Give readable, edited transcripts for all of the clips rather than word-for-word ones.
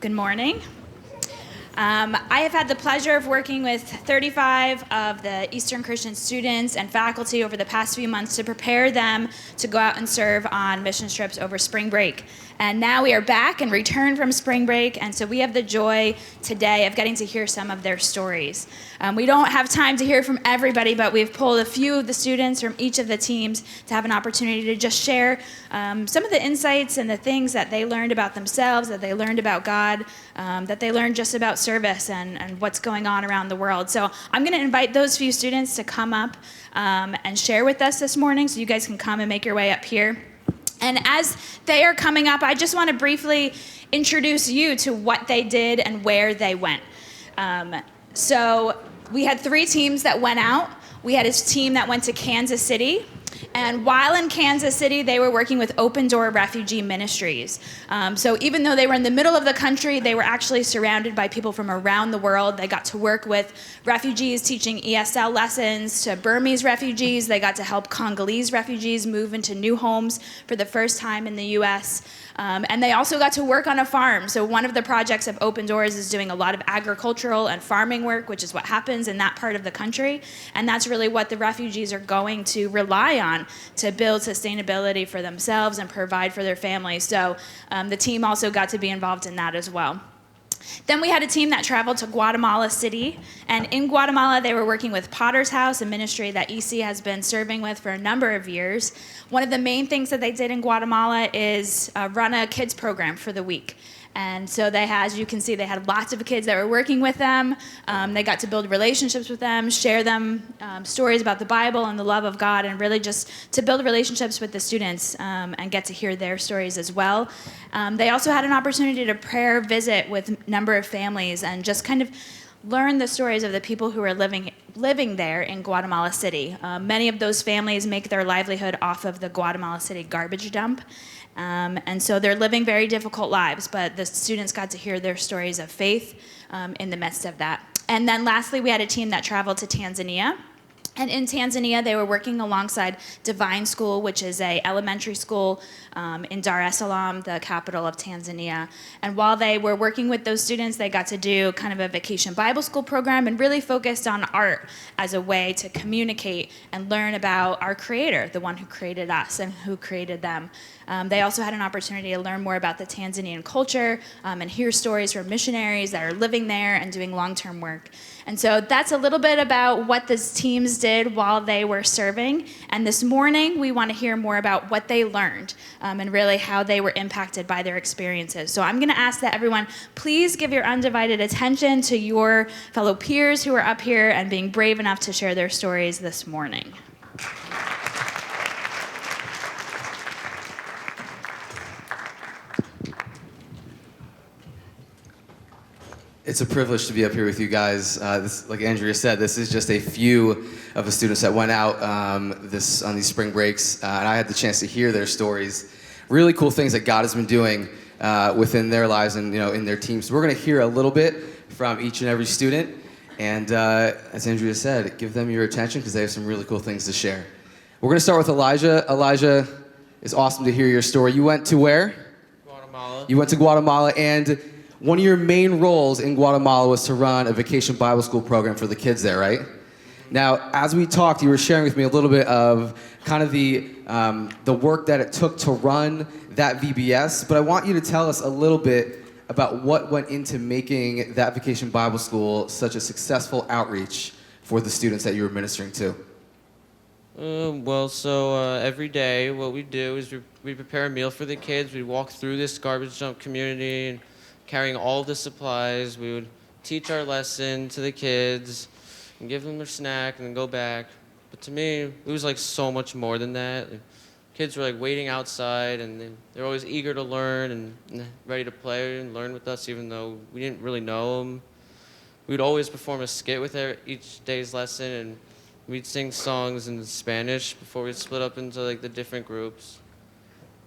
Good morning. I have had the pleasure of working with 35 of the Eastern Christian students and faculty over the past few months to prepare them to go out and serve on mission trips over spring break. And now we are back and returned from spring break, and so we have the joy today of getting to hear some of their stories. We don't have time to hear from everybody, but we've pulled a few of the students from each of the teams to have an opportunity to just share some of the insights and the things that they learned about themselves, that they learned about God, that they learned just about service and what's going on around the world. So I'm going to invite those few students to come up and share with us this morning, so you guys can come and make your way up here. And as they are coming up, I just want to briefly introduce you to what they did and where they went. So we had 3 teams that went out. We had a team that went to Kansas City. And while in Kansas City, they were working with Open Door Refugee Ministries. So even though they were in the middle of the country, they were actually surrounded by people from around the world. They got to work with refugees teaching ESL lessons to Burmese refugees. They got to help Congolese refugees move into new homes for the first time in the U.S. And they also got to work on a farm. So one of the projects of Open Doors is doing a lot of agricultural and farming work, which is what happens in that part of the country. And that's really what the refugees are going to rely on to build sustainability for themselves and provide for their families. So the team also got to be involved in that as well. Then we had a team that traveled to Guatemala City, and in Guatemala they were working with Potter's House, a ministry that EC has been serving with for a number of years. One of the main things that they did in Guatemala is run a kids program for the week. And so they had, as you can see, they had lots of kids that were working with them. They got to build relationships with them, share them stories about the Bible and the love of God, and really just to build relationships with the students and get to hear their stories as well. They also had an opportunity to prayer visit with a number of families and just kind of learn the stories of the people who are living there in Guatemala City. Many of those families make their livelihood off of the Guatemala City garbage dump. And so they're living very difficult lives, but the students got to hear their stories of faith in the midst of that. And then lastly, we had a team that traveled to Tanzania. And in Tanzania, they were working alongside Divine School, which is an elementary school in Dar es Salaam, the capital of Tanzania. And while they were working with those students, they got to do kind of a vacation Bible school program and really focused on art as a way to communicate and learn about our Creator, the one who created us and who created them. They also had an opportunity to learn more about the Tanzanian culture and hear stories from missionaries that are living there and doing long-term work. And so that's a little bit about what the teams did while they were serving. And this morning, we want to hear more about what they learned and really how they were impacted by their experiences. So I'm going to ask that everyone please give your undivided attention to your fellow peers who are up here and being brave enough to share their stories this morning. It's a privilege to be up here with you guys. Like Andrea said, this is just a few of the students that went out on these spring breaks, and I had the chance to hear their stories. Really cool things that God has been doing within their lives and in their teams. So we're going to hear a little bit from each and every student, and as Andrea said, give them your attention because they have some really cool things to share. We're going to start with Elijah. Elijah, it's awesome to hear your story. You went to where? Guatemala. You went to Guatemala, and one of your main roles in Guatemala was to run a vacation Bible school program for the kids there, right? Now, as we talked, you were sharing with me a little bit of kind of the work that it took to run that VBS, but I want you to tell us a little bit about what went into making that vacation Bible school such a successful outreach for the students that you were ministering to. Every day what we do is we prepare a meal for the kids. We walk through this garbage dump community and carrying all the supplies. We would teach our lesson to the kids and give them their snack and then go back. But to me, it was like so much more than that. Kids were like waiting outside and they're always eager to learn and ready to play and learn with us even though we didn't really know them. We'd always perform a skit with each day's lesson and we'd sing songs in Spanish before we'd split up into like the different groups.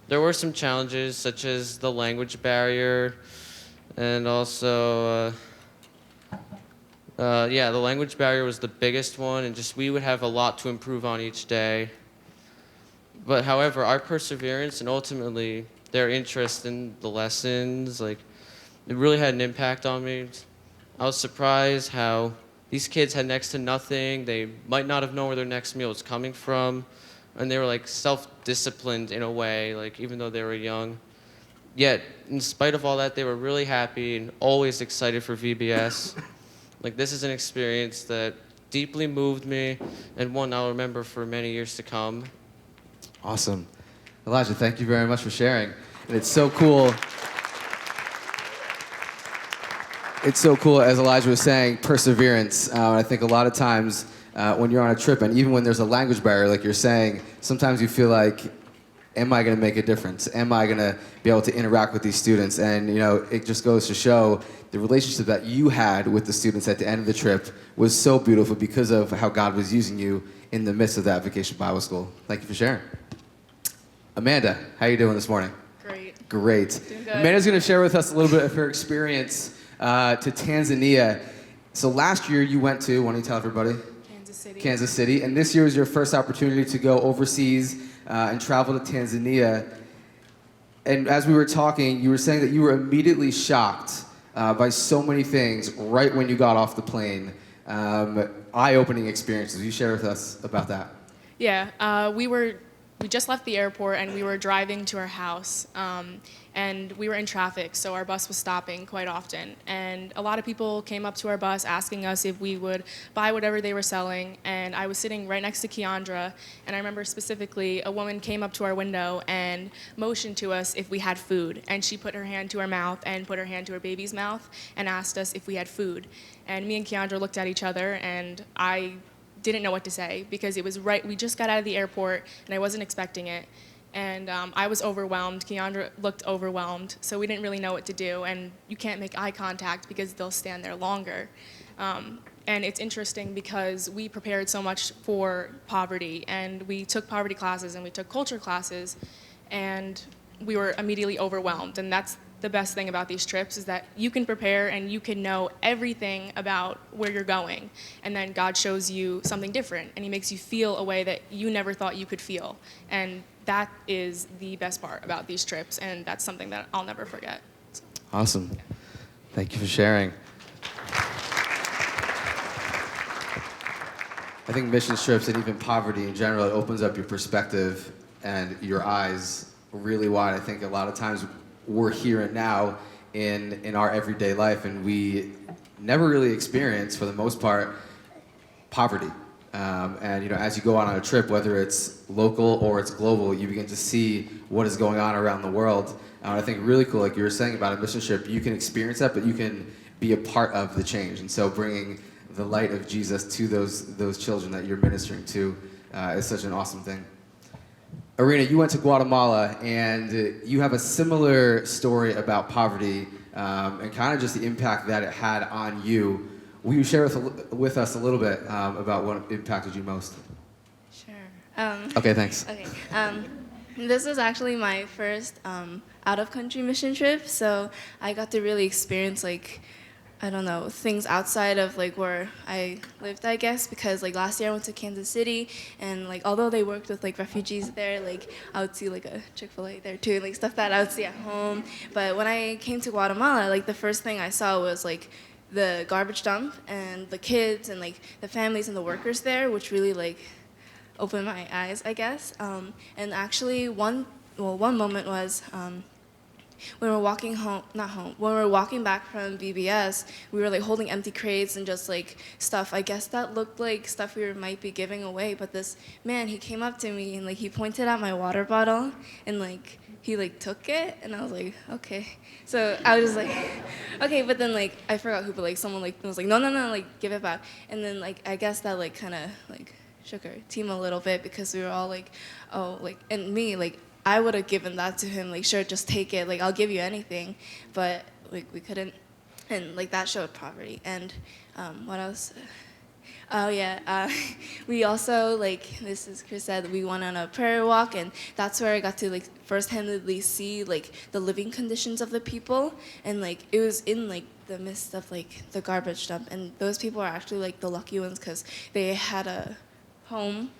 There were some challenges such as the language barrier. And also, the language barrier was the biggest one, and just we would have a lot to improve on each day. But however, our perseverance and ultimately their interest in the lessons, like it really had an impact on me. I was surprised how these kids had next to nothing. They might not have known where their next meal was coming from, and they were like self-disciplined in a way, like even though they were young. Yet, in spite of all that, they were really happy and always excited for VBS. Like, this is an experience that deeply moved me and one I'll remember for many years to come. Awesome. Elijah, thank you very much for sharing. And it's so cool. It's so cool, as Elijah was saying, perseverance. I think a lot of times when you're on a trip, and even when there's a language barrier, like you're saying, sometimes you feel like, am I going to make a difference? Am I going to be able to interact with these students? And, you know, it just goes to show the relationship that you had with the students at the end of the trip was so beautiful because of how God was using you in the midst of that Vacation Bible School. Thank you for sharing. Amanda, how are you doing this morning? Great. Great. Doing good. Amanda's going to share with us a little bit of her experience to Tanzania. So last year you went to, why don't you tell everybody? Kansas City. Kansas City. And this year was your first opportunity to go overseas and travel to Tanzania. And as we were talking, you were saying that you were immediately shocked by so many things right when you got off the plane. Eye-opening experiences. Will you share with us about that? Yeah, we just left the airport and we were driving to our house, and we were in traffic, so our bus was stopping quite often. And a lot of people came up to our bus asking us if we would buy whatever they were selling. And I was sitting right next to Keandra, and I remember specifically a woman came up to our window and motioned to us if we had food. And she put her hand to her mouth and put her hand to her baby's mouth and asked us if we had food. And me and Keandra looked at each other, and I didn't know what to say because it was right. We just got out of the airport and I wasn't expecting it, and I was overwhelmed. Keandra looked overwhelmed, so we didn't really know what to do. And you can't make eye contact because they'll stand there longer. And it's interesting because we prepared so much for poverty, and we took poverty classes and we took culture classes, and we were immediately overwhelmed. And that's the best thing about these trips, is that you can prepare and you can know everything about where you're going, and then God shows you something different and he makes you feel a way that you never thought you could feel. And that is the best part about these trips, and that's something that I'll never forget. Awesome. Thank you for sharing. I think mission trips and even poverty in general, it opens up your perspective and your eyes really wide. I think a lot of times we're here and now in our everyday life, and we never really experience, for the most part, poverty. And you know, as you go on a trip, whether it's local or it's global, you begin to see what is going on around the world. And I think really cool, like you were saying about a mission trip, you can experience that, but you can be a part of the change. And so bringing the light of Jesus to those children that you're ministering to is such an awesome thing. Irina, you went to Guatemala, and you have a similar story about poverty and kind of just the impact that it had on you. Will you share with us a little bit about what impacted you most? Sure. Okay, thanks. Okay. This was actually my first out-of-country mission trip, so I got to really experience, like, I don't know, things outside of like where I lived, I guess, because like last year I went to Kansas City, and like although they worked with like refugees there, like I would see like a Chick-fil-A there too, like stuff that I would see at home. But when I came to Guatemala, like the first thing I saw was like the garbage dump and the kids and like the families and the workers there, which really like opened my eyes, I guess. And actually one moment was when we were walking when we were walking back from VBS, we were like holding empty crates and just like stuff, I guess that looked like stuff we might be giving away. But this man, he came up to me and like he pointed at my water bottle and like he like took it, and I was like, okay. So I was just like, okay. But then like I forgot who, but like someone like was like, no, like give it back. And then like I guess that like kind of like shook our team a little bit, because we were all like, oh, like, and me, like I would have given that to him, like, sure, just take it, like I'll give you anything. But like we couldn't, and like that showed poverty. And what else? Oh yeah, we also, like this is Chris said, we went on a prayer walk, and that's where I got to like first-handedly see like the living conditions of the people. And like it was in like the midst of like the garbage dump, and those people are actually like the lucky ones because they had a home.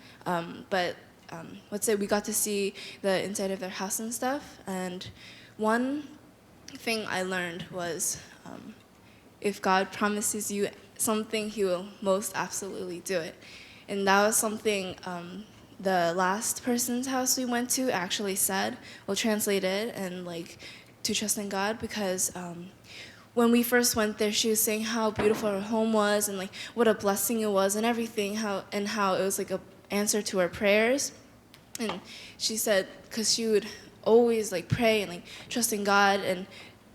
But let's say we got to see the inside of their house and stuff. And one thing I learned was if God promises you something, He will most absolutely do it. And that was something the last person's house we went to actually said. We'll translate it and like to trust in God because when we first went there, she was saying how beautiful her home was and like what a blessing it was and everything, how it was like a answer to her prayers. And she said because she would always like pray and like trust in God, and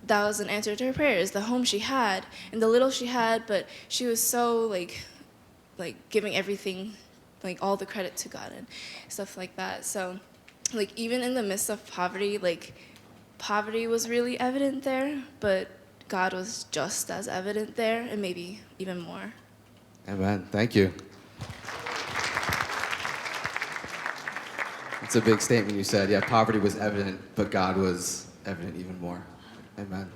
that was an answer to her prayers. The home she had and the little she had, but she was so like giving everything, like all the credit to God and stuff like that. So like even in the midst of poverty, like poverty was really evident there, but God was just as evident there and maybe even more. Amen. Thank you. It's a big statement you said. Yeah, poverty was evident, but God was evident even more. Amen.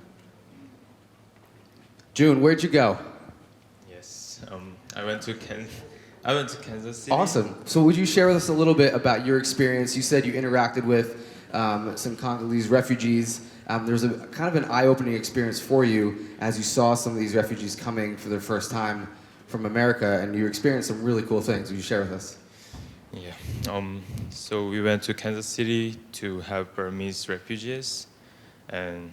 June, where'd you go? Yes, I went to Kansas City. Awesome. So would you share with us a little bit about your experience? You said you interacted with some Congolese refugees. There was a kind of an eye-opening experience for you as you saw some of these refugees coming for their first time from America, and you experienced some really cool things. Would you share with us? Yeah. So we went to Kansas City to help Burmese refugees, and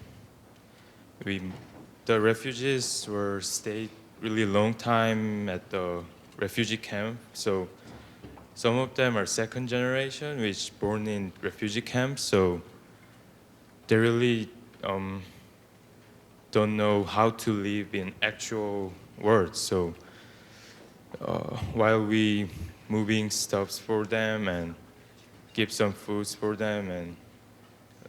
the refugees were stayed really long time at the refugee camp. So some of them are second generation, which born in refugee camps. So they really don't know how to live in actual world. So while we moving stuffs for them and give some foods for them and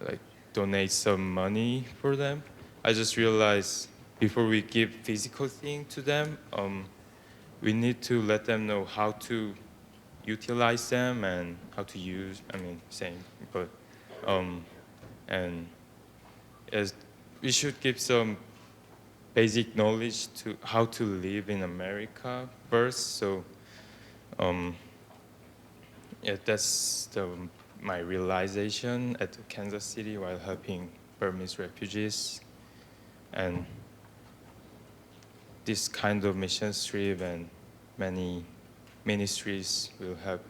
like donate some money for them, I just realized before we give physical thing to them, we need to let them know how to utilize them and how to use. And as we should give some basic knowledge to how to live in America first. So that's my realization at Kansas City while helping Burmese refugees. And this kind of mission trip and many ministries will help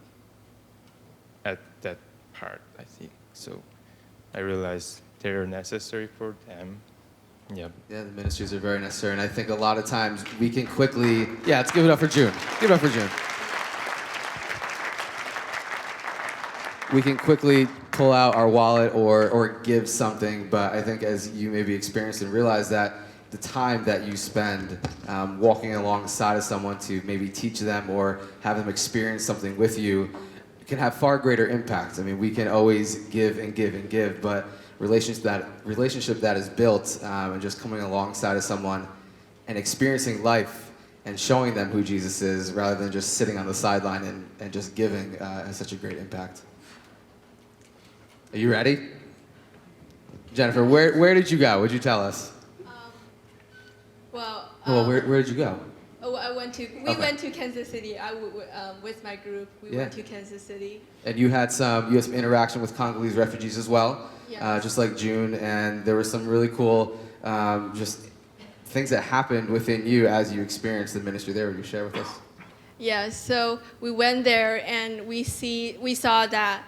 at that part, I think. So I realized they're necessary for them. Yeah. Yeah, the ministries are very necessary, and I think a lot of times we can quickly, let's give it up for June. Give it up for June. We can quickly pull out our wallet or give something, but I think as you maybe experience and realize that the time that you spend walking alongside of someone to maybe teach them or have them experience something with you can have far greater impact. I mean, we can always give and give and give, but relationship that is built and just coming alongside of someone and experiencing life and showing them who Jesus is rather than just sitting on the sideline and just giving has such a great impact. Are you ready? Jennifer, where did you go? Would you tell us? Where did you go? We went to Kansas City. With my group, we went to Kansas City. And you had some interaction with Congolese refugees as well, Yes. just like June, and there were some really cool just things that happened within you as you experienced the ministry there. Would you share with us? Yeah, so we went there and we saw that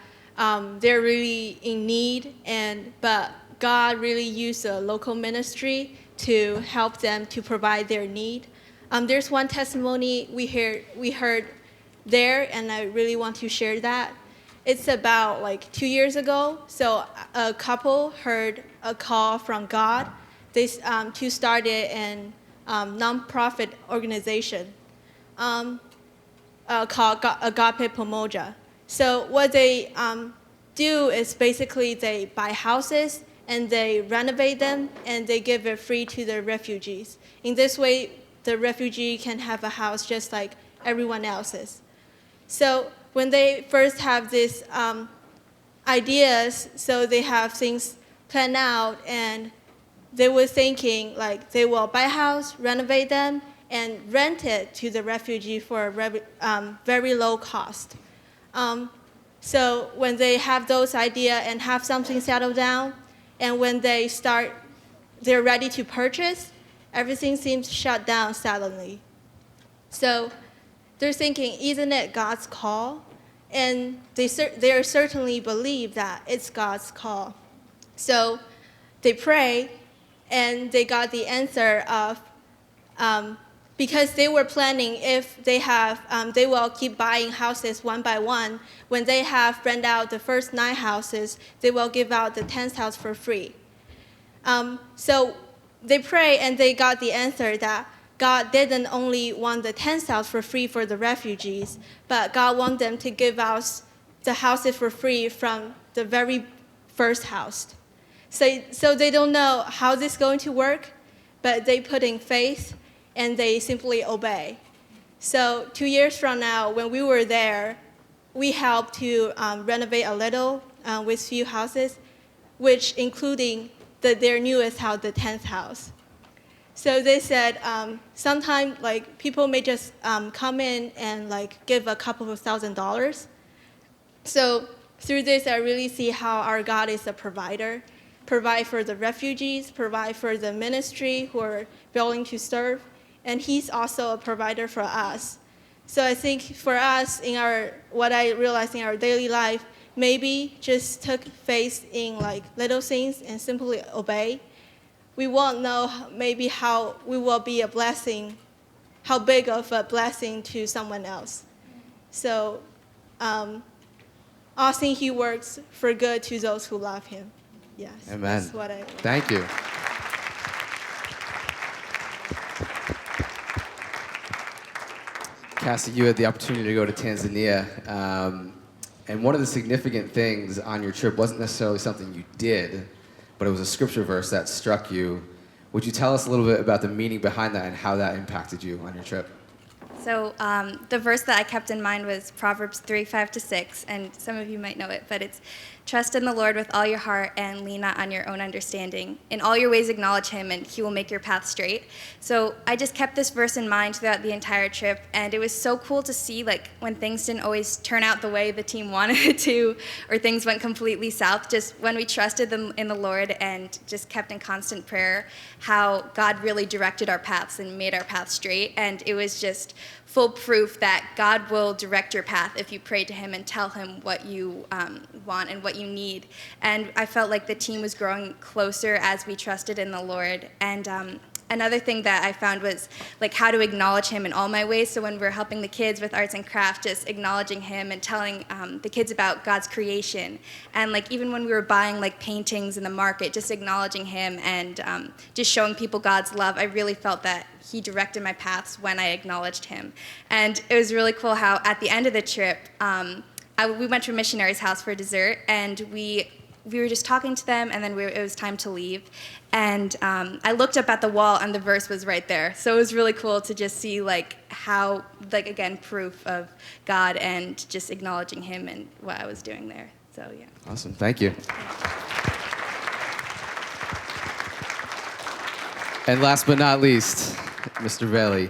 they're really in need, but God really used a local ministry to help them to provide their need. There's one testimony we heard there, and I really want to share that. It's about like 2 years ago. So a couple heard a call from God. They to start a nonprofit organization called Agape Pomoja. So what they do is basically they buy houses and they renovate them and they give it free to the refugees. In this way, the refugee can have a house just like everyone else's. So when they first have these ideas, so they have things planned out, and they were thinking like they will buy a house, renovate them, and rent it to the refugee for a very low cost. So when they have those ideas and have something settled down, and when they start they're ready to purchase, everything seems shut down suddenly. So they're thinking, isn't it God's call? And they certainly believe that it's God's call. So they pray, and they got the answer of, because they were planning if they have, they will keep buying houses one by one. When they have rent out the first 9 houses, they will give out the 10th house for free. So they pray, and they got the answer that God didn't only want the 10th house for free for the refugees, but God wanted them to give out the houses for free from the very first house. So they don't know how this is going to work, but they put in faith, and they simply obey. So 2 years from now, when we were there, we helped to renovate a little with few houses, which including their newest house, the 10th house. So they said sometimes like people may just come in and like give a couple of $1,000s. So through this, I really see how our God is a provider. Provide for the refugees, provide for the ministry who are willing to serve, and He's also a provider for us. So I think for us, what I realized in our daily life, maybe just took faith in like little things and simply obey. We won't know maybe how we will be a blessing, how big of a blessing to someone else. So I think He works for good to those who love Him. Yes. Amen. That's what I. Thank you. Cassie, you had the opportunity to go to Tanzania, and one of the significant things on your trip wasn't necessarily something you did, but it was a scripture verse that struck you. Would you tell us a little bit about the meaning behind that and how that impacted you on your trip? So the verse that I kept in mind was Proverbs 3:5-6, and some of you might know it, but it's, trust in the Lord with all your heart and lean not on your own understanding. In all your ways acknowledge Him, and He will make your path straight. So I just kept this verse in mind throughout the entire trip, and it was so cool to see like when things didn't always turn out the way the team wanted it to, or things went completely south, just when we trusted in the Lord and just kept in constant prayer, how God really directed our paths and made our path straight. And it was just full proof that God will direct your path if you pray to Him and tell Him what you want and what you need. And I felt like the team was growing closer as we trusted in the Lord. And another thing that I found was like how to acknowledge Him in all my ways. So when we're helping the kids with arts and crafts, just acknowledging Him and telling the kids about God's creation. And like even when we were buying like paintings in the market, just acknowledging Him and just showing people God's love, I really felt that He directed my paths when I acknowledged Him. And it was really cool how at the end of the trip, we went to a missionary's house for dessert, and we were just talking to them, and then it was time to leave. And I looked up at the wall, and the verse was right there. So it was really cool to just see like how, like again, proof of God and just acknowledging Him and what I was doing there. So yeah. Awesome. Thank you. And last but not least, Mr. Bailey.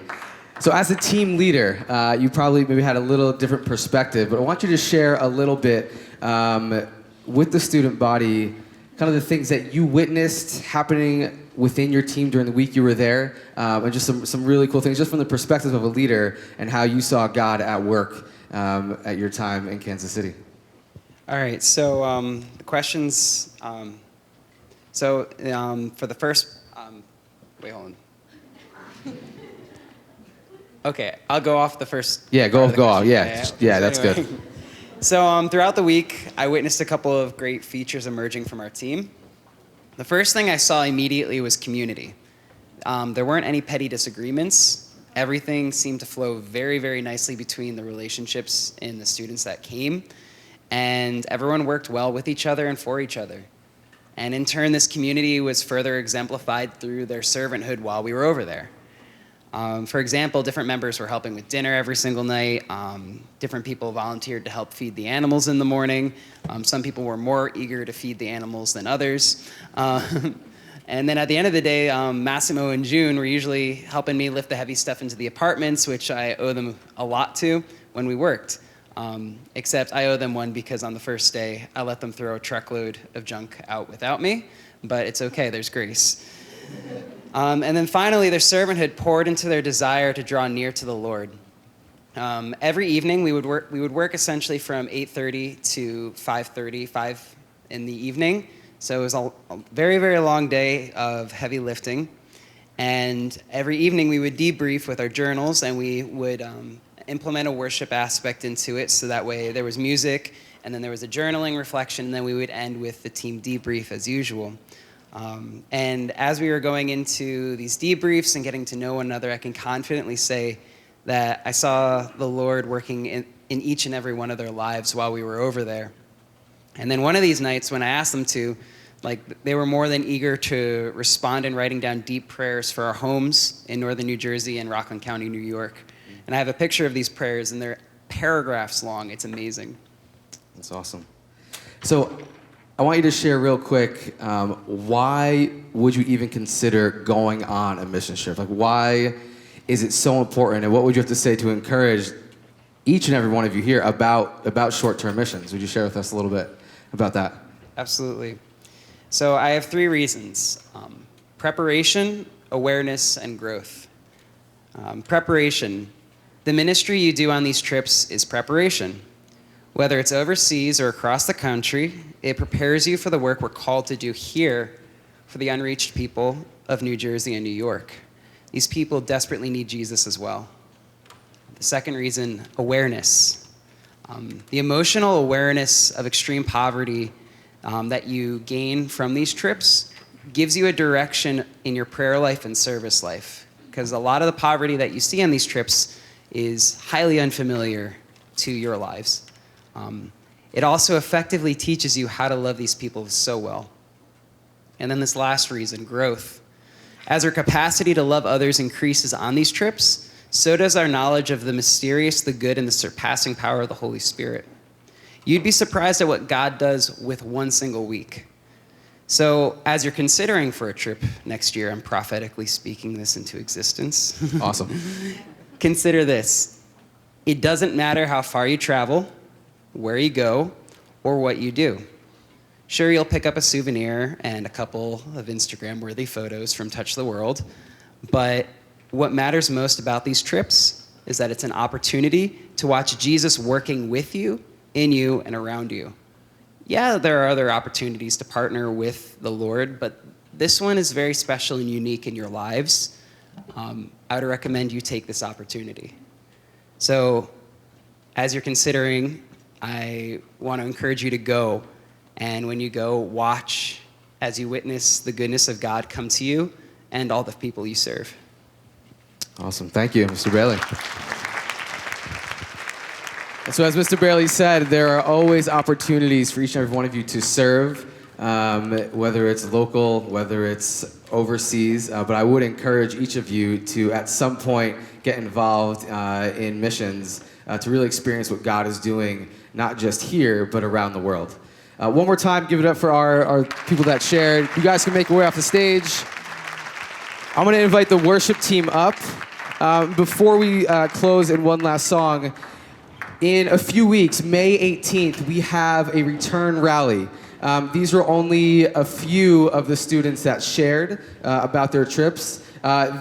So as a team leader, you probably maybe had a little different perspective, but I want you to share a little bit with the student body, kind of the things that you witnessed happening within your team during the week you were there, and just some really cool things, just from the perspective of a leader and how you saw God at work at your time in Kansas City. All right, so the questions, for the first, wait, hold on. Okay, I'll go off the first. Yeah, go off. Yeah, that's anyway. good. So throughout the week, I witnessed a couple of great features emerging from our team. The first thing I saw immediately was community. There weren't any petty disagreements. Everything seemed to flow very, very nicely between the relationships and the students that came, and everyone worked well with each other and for each other. And in turn, this community was further exemplified through their servanthood while we were over there. For example, different members were helping with dinner every single night. Different people volunteered to help feed the animals in the morning. Some people were more eager to feed the animals than others. And then at the end of the day, Massimo and June were usually helping me lift the heavy stuff into the apartments, which I owe them a lot to when we worked. Except I owe them one because on the first day, I let them throw a truckload of junk out without me. But it's okay, there's grace. And then finally, their servanthood poured into their desire to draw near to the Lord. Every evening, we would work essentially from 8:30 to 5:30, 5 in the evening. So it was a very, very long day of heavy lifting. And every evening, we would debrief with our journals, and we would implement a worship aspect into it. So that way, there was music, and then there was a journaling reflection, and then we would end with the team debrief as usual. And as we were going into these debriefs and getting to know one another, I can confidently say that I saw the Lord working in each and every one of their lives while we were over there. And then one of these nights, when I asked them to, they were more than eager to respond in writing down deep prayers for our homes in northern New Jersey and Rockland County, New York. And I have a picture of these prayers, and they're paragraphs long. It's amazing. That's awesome. So I want you to share real quick, why would you even consider going on a mission trip? Why is it so important, and what would you have to say to encourage each and every one of you here about short-term missions? Would you share with us a little bit about that? Absolutely. So I have 3 reasons: preparation, awareness, and growth. Preparation. The ministry you do on these trips is preparation. Whether it's overseas or across the country, it prepares you for the work we're called to do here for the unreached people of New Jersey and New York. These people desperately need Jesus as well. The second reason, awareness. The emotional awareness of extreme poverty that you gain from these trips gives you a direction in your prayer life and service life, because a lot of the poverty that you see on these trips is highly unfamiliar to your lives. It also effectively teaches you how to love these people so well. And then this last reason, growth. As our capacity to love others increases on these trips, so does our knowledge of the mysterious, the good, and the surpassing power of the Holy Spirit. You'd be surprised at what God does with one single week. So as you're considering for a trip next year, I'm prophetically speaking this into existence. Awesome. Consider this. It doesn't matter how far you travel, where you go, or what you do. Sure, you'll pick up a souvenir and a couple of Instagram-worthy photos from Touch the World, but what matters most about these trips is that it's an opportunity to watch Jesus working with you, in you, and around you. Yeah, there are other opportunities to partner with the Lord, but this one is very special and unique in your lives. I would recommend you take this opportunity. So, as you're considering, I want to encourage you to go. And when you go, watch as you witness the goodness of God come to you and all the people you serve. Awesome. Thank you, Mr. Bailey. And so as Mr. Bailey said, there are always opportunities for each and every one of you to serve, whether it's local, whether it's overseas. But I would encourage each of you to, at some point, get involved in missions to really experience what God is doing, not just here, but around the world. One more time, give it up for our people that shared. You guys can make your way off the stage. I'm going to invite the worship team up. Before we close in one last song, in a few weeks, May 18th, we have a return rally. These are only a few of the students that shared about their trips.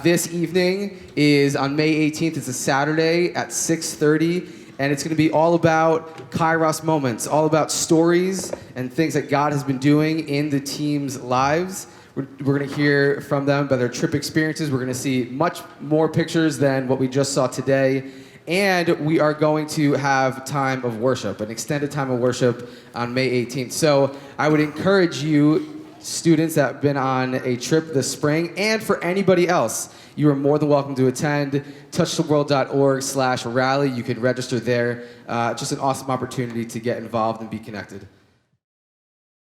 This evening is on May 18th. It's a Saturday at 6:30. And it's going to be all about Kairos moments, all about stories and things that God has been doing in the team's lives. We're going to hear from them about their trip experiences. We're going to see much more pictures than what we just saw today. And we are going to have time of worship, an extended time of worship on May 18th. So I would encourage you, students that have been on a trip this spring, and for anybody else, you are more than welcome to attend. touchtheworld.org/rally. You can register there. Just an awesome opportunity to get involved and be connected.